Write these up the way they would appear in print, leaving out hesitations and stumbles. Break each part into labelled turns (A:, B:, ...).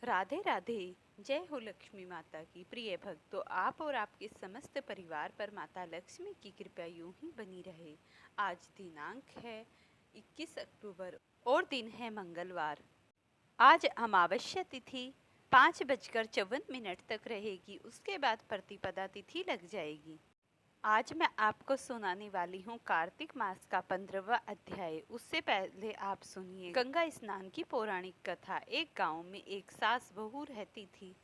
A: राधे राधे। जय हो लक्ष्मी माता की। प्रिय भक्तों, आप और आपके समस्त परिवार पर माता लक्ष्मी की कृपा यूं ही बनी रहे। आज दिनांक है 21 अक्टूबर और दिन है मंगलवार। आज अमावस्या तिथि 5:54 तक रहेगी। उसके बाद प्रतिपदा तिथि लग जाएगी। आज मैं आपको सुनाने वाली हूँ कार्तिक मास का 15वां अध्याय। उससे पहले आप सुनिए गंगा स्नान की पौराणिक कथा। एक गांव में एक सास बहू रहती थी।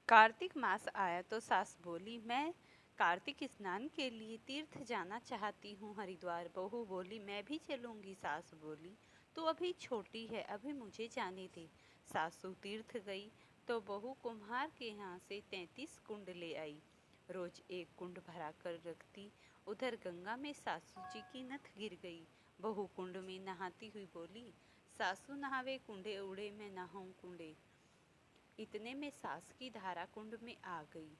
A: कार्तिक मास आया तो सास बोली, मैं कार्तिक स्नान के लिए तीर्थ जाना चाहती हूँ हरिद्वार। बहू बोली, मैं भी चलूंगी। सास बोली, तू अभी छोटी है, अभी मुझे जाने दे। सासू तीर्थ गई तो बहू कुम्हार के यहाँ से 33 कुंड ले आई। रोज एक कुंड भरा कर रखती। उधर गंगा में सासू जी की नथ गिर गई। बहू कुंड में नहाती हुई बोली, सासू नहावे कुंडे उड़े, मैं नहाऊं कुंडे। इतने में सास की धारा कुंड में आ गई।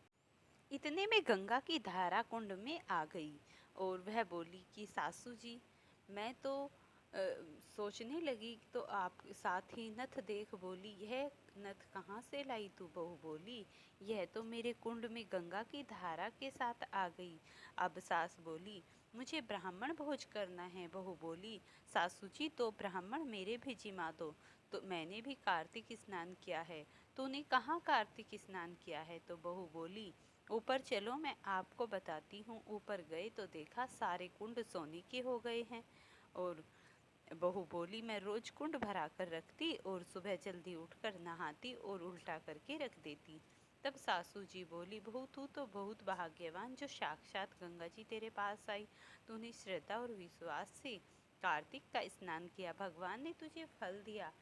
A: इतने में गंगा की धारा कुंड में आ गई और वह बोली कि सासू जी, मैं तो सोचने लगी तो आप साथ ही नथ देख बोली, यह नथ कहाँ से लाई तू? बहू बोली, यह तो मेरे कुंड में गंगा की धारा के साथ आ गई। अब सास बोली, मुझे ब्राह्मण भोज करना है। बहू बोली, सासू जी तो ब्राह्मण मेरे भी जिमा दो, तो मैंने भी कार्तिक स्नान किया है। तूने कहाँ कार्तिक स्नान किया है? तो बहू बोली, ऊपर चलो, मैं आपको बताती हूँ। ऊपर गए तो देखा सारे कुंड सोने के हो गए हैं। और बहू बोली, मैं रोज कुंड भरा कर रखती और सुबह जल्दी उठकर नहाती और उल्टा करके रख देती। तब सासू जी बोली, बहू तू तो बहुत भाग्यवान जो साक्षात गंगा जी तेरे पास आई। तूने श्रद्धा और विश्वास से कार्तिक का स्नान किया, भगवान ने तुझे फल दिया।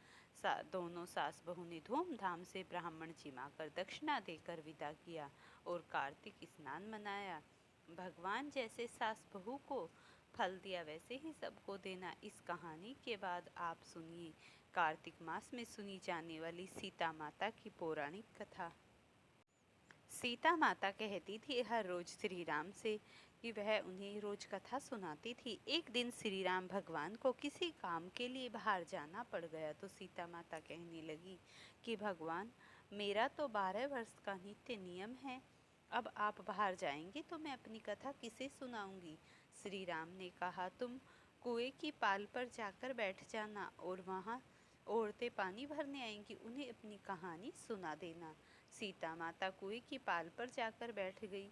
A: दोनों सास बहू ने धूमधाम से ब्राह्मण जिमा कर दक्षिणा देकर विदा किया और कार्तिक स्नान मनाया। भगवान जैसे सास बहू को फल दिया वैसे ही सबको देना। इस कहानी के बाद आप सुनिए कार्तिक मास में सुनी जाने वाली सीता माता की पौराणिक कथा। सीता माता कहती थी हर रोज श्री राम से कि वह उन्हें रोज कथा सुनाती थी। एक दिन श्री राम भगवान को किसी काम के लिए बाहर जाना पड़ गया तो सीता माता कहने लगी कि भगवान, मेरा तो 12 वर्ष का नित्य नियम है, अब आप बाहर जाएंगे तो मैं अपनी कथा किसे सुनाऊंगी? श्री राम ने कहा, तुम कुएं की पाल पर जाकर बैठ जाना और वहाँ औरतें पानी भरने आएंगी, उन्हें अपनी कहानी सुना देना। सीता माता कुएं की पाल पर जाकर बैठ गई।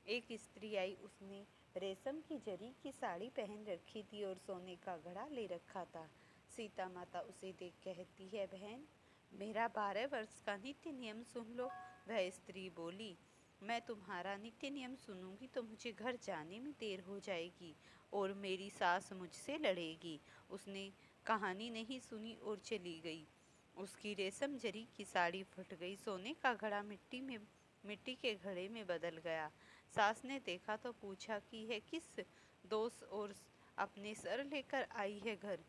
A: एक स्त्री आई, उसने रेशम की जरी की साड़ी पहन रखी थी और सोने का घड़ा ले रखा था। सीता माता उसे देख कहती है, बहन, मेरा 12 वर्ष का नित्य नियम सुन लो। वह स्त्री बोली, मैं तुम्हारा नित्य नियम सुनूंगी तो मुझे घर जाने में देर हो जाएगी और मेरी सास मुझसे लड़ेगी। उसने कहानी नहीं सुनी और चली गई। उसकी रेशम जरी की साड़ी फट गई, सोने का घड़ा मिट्टी के घड़े में बदल गया। सास ने देखा तो पूछा कि यह किस दोष और अपने सर लेकर आई है घर?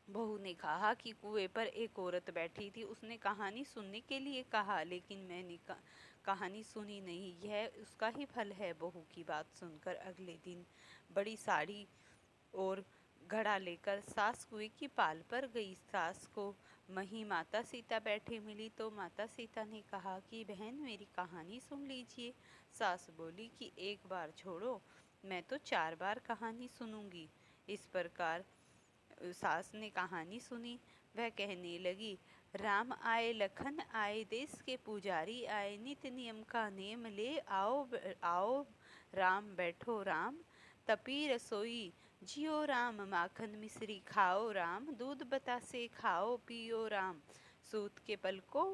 A: बहू ने कहा कि कुएं पर एक औरत बैठी थी, उसने कहानी सुनने के लिए कहा, लेकिन मैंने कहानी सुनी नहीं, यह उसका ही फल है। बहू की बात सुनकर अगले दिन बड़ी साड़ी और घड़ा लेकर सास कुएं की पाल पर गई। सास को वहीं माता सीता बैठी मिली तो माता सीता ने कहा कि बहन, मेरी कहानी सुन लीजिए। सास बोली कि एक बार छोड़ो, मैं तो 4 बार कहानी सुनूंगी। इस प्रकार सास ने कहानी सुनी। वह कहने लगी, राम आए लखन आए, देश के पुजारी आए, नित्य नियम का नेम ले आओ आओ राम, बैठो राम, तपी रसोई जियो राम, माखन मिश्री खाओ राम, दूध बतासे खाओ पियो राम, सूत के पलको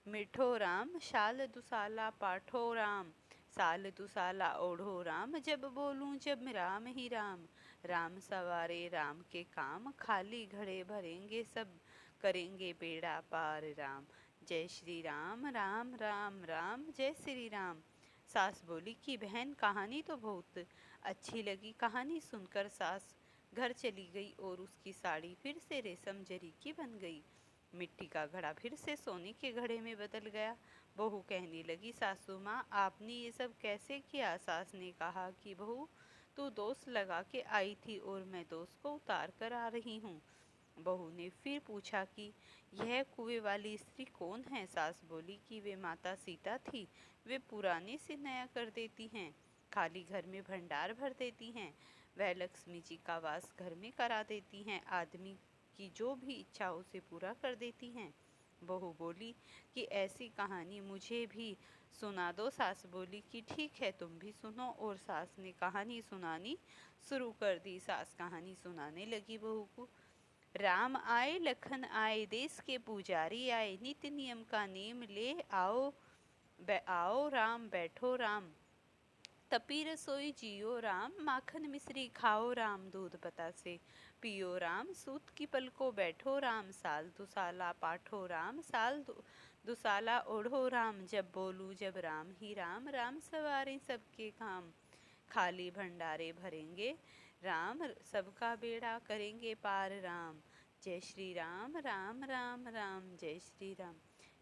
A: मिठो राम, शाल दुसाला पाठो राम, साल दुसाला ओढ़ो राम, जब बोलूं जब राम ही राम, राम सवारे राम के काम, खाली घड़े भरेंगे सब, करेंगे बेड़ा पार राम। जय श्री राम, राम राम राम, जय श्री राम। सास बोली कि बहन, कहानी तो बहुत अच्छी लगी। कहानी सुनकर सास घर चली गई और उसकी साड़ी फिर से रेशम जरी की बन गई। मिट्टी का घड़ा फिर से सोने के घड़े में बदल गया। बहू कहने लगी, सासू माँ, आपने ये सब कैसे किया? सास ने कहा कि बहू, तू दोष लगा के आई थी और मैं दोष को उतार कर आ रही हूँ। बहू ने फिर पूछा कि यह कुएं वाली स्त्री कौन है। सास बोली कि वे माता सीता थी। वे पुराने से नया कर देती हैं, खाली घर में भंडार भर देती हैं। वह लक्ष्मी जी का वास घर में करा देती हैं, आदमी की जो भी इच्छा उसे पूरा कर देती हैं। बहू बोली कि ऐसी कहानी मुझे भी सुना दो। सास बोली कि ठीक है, तुम भी सुनो। और सास ने कहानी सुनानी शुरू कर दी। सास कहानी सुनाने लगी बहू को। राम आए लखन आए, देश के पुजारी आए, नित्य नियम का नेम ले आओ। आओ राम बैठो राम, तपी रसोई जियो राम, माखन मिश्री खाओ राम, दूध बतासे पियो राम, सूत की पलको बैठो राम, साल दुसाला पाठो राम, साल दुसाला ओढ़ो राम, जब बोलूं जब राम ही राम, राम सवारे सबके काम, खाली भंडारे भरेंगे राम, सबका बेड़ा करेंगे पार राम, जय श्री राम राम राम राम, जय श्री राम।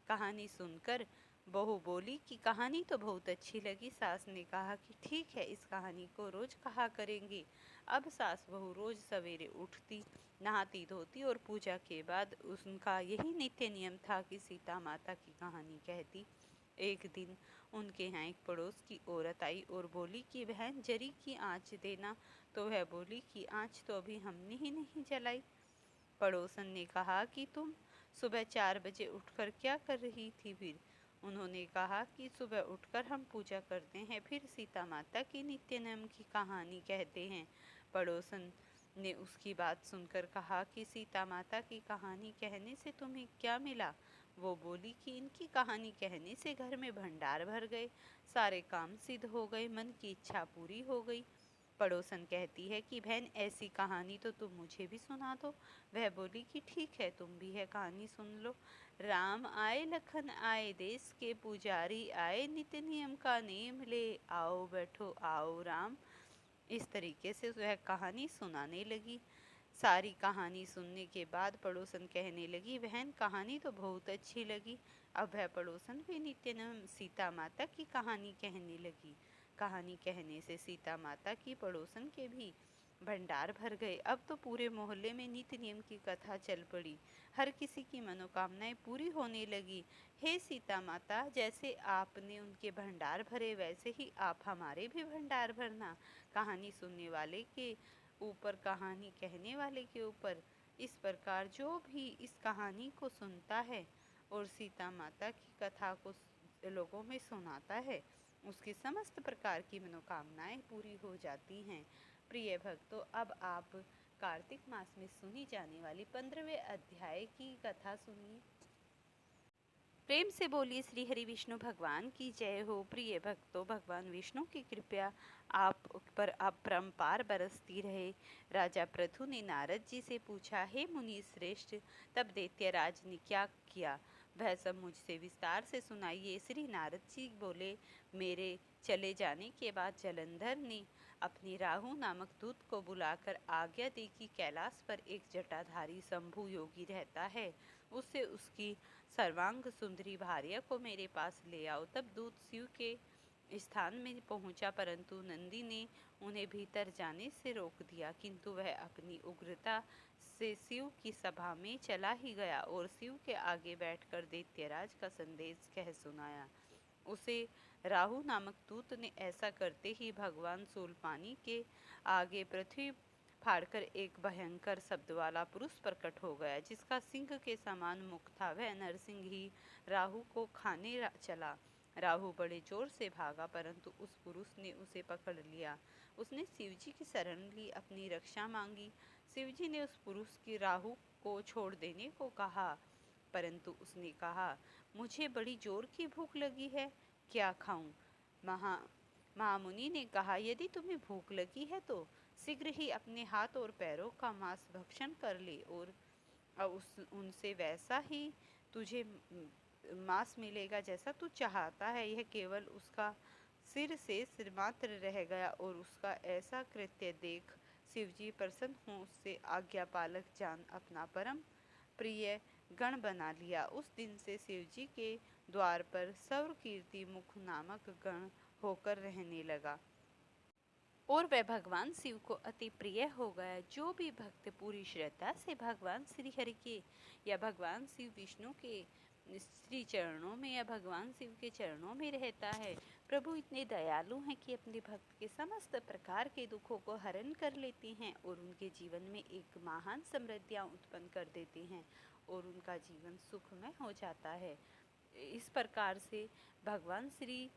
A: कहानी सुनकर बहू बोली कि कहानी तो बहुत अच्छी लगी। सास ने कहा कि ठीक है, इस कहानी को रोज कहा करेंगे। अब सास बहू रोज सवेरे उठती, नहाती धोती और पूजा के बाद उनका यही नित्य नियम था कि सीता माता की कहानी कहती। एक दिन उनके यहाँ एक पड़ोस की औरत आई और बोली कि बहन जरी की आँच देना। तो वह बोली कि आँच तो अभी हमने ही नहीं जलाई। पड़ोसन ने कहा कि तुम सुबह 4 बजे उठकर क्या कर रही थी फिर? उन्होंने कहा कि सुबह उठकर हम पूजा करते हैं, फिर सीता माता की नित्य नियम की कहानी कहते हैं। पड़ोसन ने उसकी बात सुनकर कहा कि सीता माता की कहानी कहने से तुम्हें क्या मिला? वो बोली कि इनकी कहानी कहने से घर में भंडार भर गए, सारे काम सिद्ध हो गए, मन की इच्छा पूरी हो गई। पड़ोसन कहती है कि बहन ऐसी कहानी तो तुम मुझे भी सुना दो। वह बोली कि ठीक है, तुम भी है कहानी सुन लो। राम आए लखन आए, देश के पुजारी आए, नित्य नियम का नेम ले आओ बैठो आओ राम। इस तरीके से वह कहानी सुनाने लगी। सारी कहानी सुनने के बाद पड़ोसन कहने लगी, बहन कहानी तो बहुत अच्छी लगी। अब वह पड़ोसन भी नित्य नियम सीता माता की कहानी कहने लगी। कहानी कहने से सीता माता की पड़ोसन के भी भंडार भर गए। अब तो पूरे मोहल्ले में नित्य नियम की कथा चल पड़ी। हर किसी की मनोकामनाएं पूरी होने लगी। हे सीता माता, जैसे आपने उनके भंडार भरे वैसे ही आप हमारे भी भंडार भरना। कहानी सुनने वाले के ऊपर, कहानी कहने वाले के ऊपर, इस प्रकार जो भी इस कहानी को सुनता है और सीता माता की कथा को लोगों में सुनाता है, उसकी समस्त प्रकार की मनोकामनाएं पूरी हो जाती हैं। प्रिय भक्तों, अब आप कार्तिक मास में सुनी जाने वाली 15वें अध्याय की कथा सुनिए। प्रेम से बोलिए श्री हरि विष्णु भगवान की जय हो। प्रिय भक्तों, भगवान विष्णु की कृपया आप पर अपरंपार बरसती रहे। राजा पृथु ने नारद जी से पूछा, हे मुनि श्रेष्ठ, तब दैत्यराज ने क्या किया, वह सब मुझसे विस्तार से सुनाइए। श्री नारद जी बोले, मेरे चले जाने के बाद जलंधर ने अपने राहु नामक दूत को बुलाकर आज्ञा दी कि कैलाश पर एक जटाधारी शंभु योगी रहता है, उससे उसकी सर्वांग सुंदरी भार्या को मेरे पास ले आओ। तब दूत शिव के स्थान में पहुंचा, परंतु नंदी ने उन्हें भीतर जाने से रोक दिया, किंतु वह अपनी उग्रता से शिव की सभा में चला ही गया और शिव के आगे बैठकर दैत्यराज का संदेश कह सुनाया। उसे राहु नामक दूत ने ऐसा करते ही भगवान शूलपाणी के आगे पृथ्वी फाड़कर एक भयंकर शब्द वाला पुरुष प्रकट हो गया, जिसका सिंह के समान मुख था। वह नरसिंह ही राहु को खाने चला। राहु बड़े जोर से भागा, परंतु उस पुरुष ने उसे पकड़ लिया। उसने शिवजी की शरण ली, अपनी रक्षा मांगी। शिवजी ने उस पुरुष की राहु को छोड़ देने को कहा, परंतु उसने कहा, मुझे बड़ी जोर की भूख लगी है, क्या खाऊं? महामुनि ने कहा, यदि तुम्हें भूख लगी है तो शीघ्र ही अपने हाथ और पैरों का मांस भक्षण कर ले और उनसे वैसा ही तुझे मांस मिलेगा जैसा तू चाहता है। यह केवल उसका सिर से सिर मात्र रह गया और उसका ऐसा कृत्य देख शिवजी प्रसन्न हो उससे आज्ञा पालक जान अपना परम प्रिय गण बना लिया। उस दिन से शिवजी के द्वार पर सौर कीर्ति मुख नामक गण होकर रहने लगा। और वह भगवान शिव को अति प्रिय हो गया। जो भी भक्त पूरी श्रद्धा से भगवान श्री हरि के या भगवान शिव विष्णु के श्री चरणों में या भगवान शिव के चरणों में रहता है, प्रभु इतने दयालु हैं कि अपने भक्त के समस्त प्रकार के दुखों को हरण कर लेते हैं और उनके जीवन में एक महान समृद्धियाँ उत्पन्न कर देते हैं और उनका जीवन सुखमय हो जाता है। इस प्रकार से भगवान श्री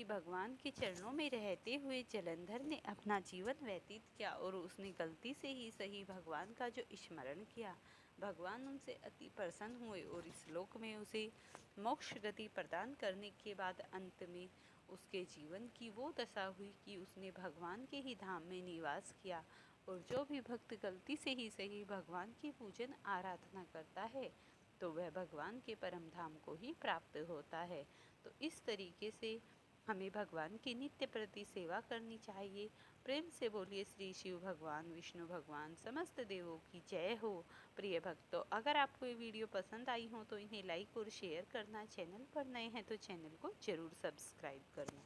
A: भगवान के चरणों में रहते हुए जलंधर ने अपना जीवन व्यतीत किया और उसने गलती से ही सही भगवान का जो स्मरण किया, भगवान उनसे अति प्रसन्न हुए और इस लोक में उसे मोक्ष गति प्रदान करने के बाद अंत में उसके जीवन की वो दशा हुई कि उसने भगवान के ही धाम में निवास किया। और जो भी भक्त गलती से ही सही भगवान की पूजन आराधना करता है तो वह भगवान के परम धाम को ही प्राप्त होता है। तो इस तरीके से हमें भगवान की नित्य प्रति सेवा करनी चाहिए। प्रेम से बोलिए श्री शिव भगवान, विष्णु भगवान, समस्त देवों की जय हो। प्रिय भक्तों, अगर आपको ये वीडियो पसंद आई हो तो इन्हें लाइक और शेयर करना, चैनल पर नए हैं तो चैनल को जरूर सब्सक्राइब करना।